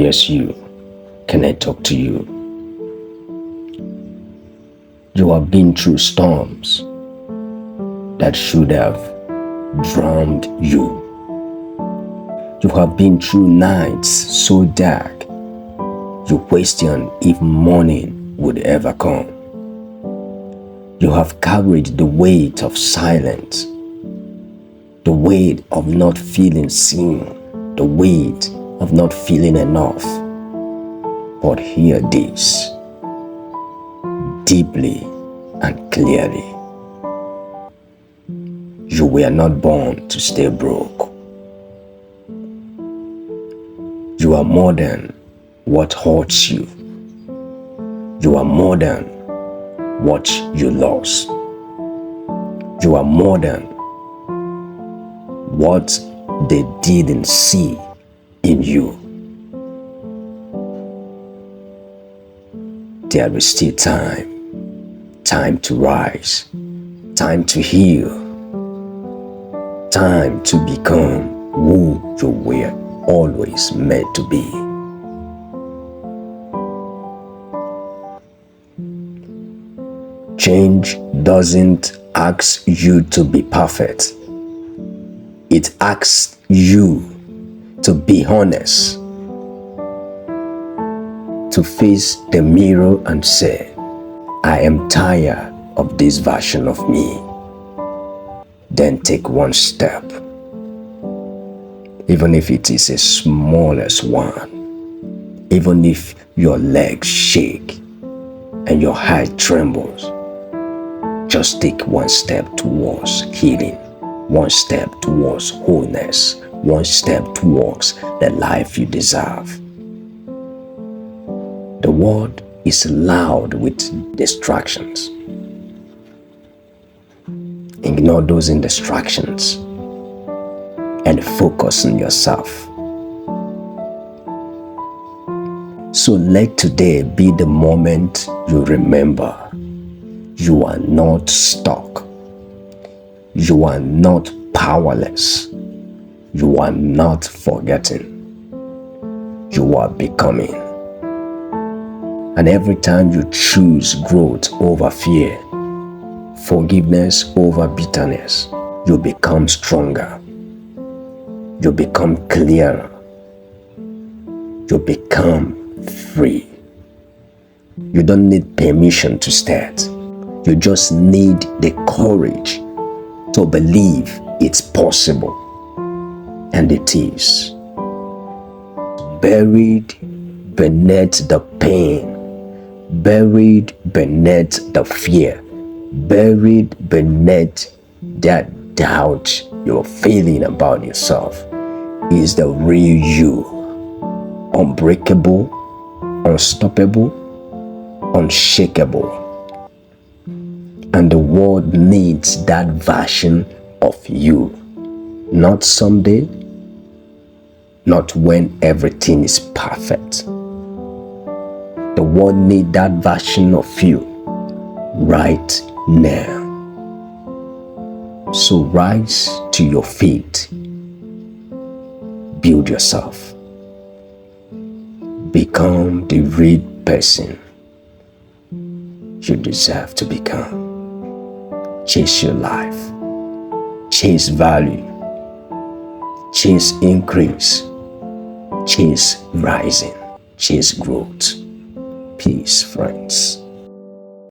Yes, you. Can I talk to you? You have been through storms that should have drowned you. You have been through nights so dark you question if morning would ever come. You have carried the weight of silence, the weight of not feeling seen, the weight of not feeling enough. But hear this deeply and clearly. You were not born to stay broke. You are more than what hurts you. You are more than what you lost. You are more than what they didn't see in you. There is still time to rise, time to heal, time to become who you were always meant to be. Change doesn't ask you to be perfect. It asks you to be honest, to face the mirror and say, I am tired of this version of me. Then take one step, even if it is the smallest one, even if your legs shake and your heart trembles. Just take one step towards healing, one step towards wholeness, one step towards the life you deserve. The world is loud with distractions. Ignore those distractions and focus on yourself. So let today be the moment you remember you are not stuck. You are not powerless. You are not forgetting. You are becoming. And every time you choose growth over fear, forgiveness over bitterness, you become stronger. You become clearer. You become free. You don't need permission to start. You just need the courage to believe it's possible. And it is. Buried beneath the pain, buried beneath the fear, buried beneath that doubt you're feeling about yourself is the real you. Unbreakable, unstoppable, unshakable. And the world needs that version of you. Not someday, not when everything is perfect. The world needs that version of you right now. So rise to your feet. Build yourself. Become the real person you deserve to become. Chase your life. Chase value. Chase increase. Chase rising. Chase growth. Peace, friends.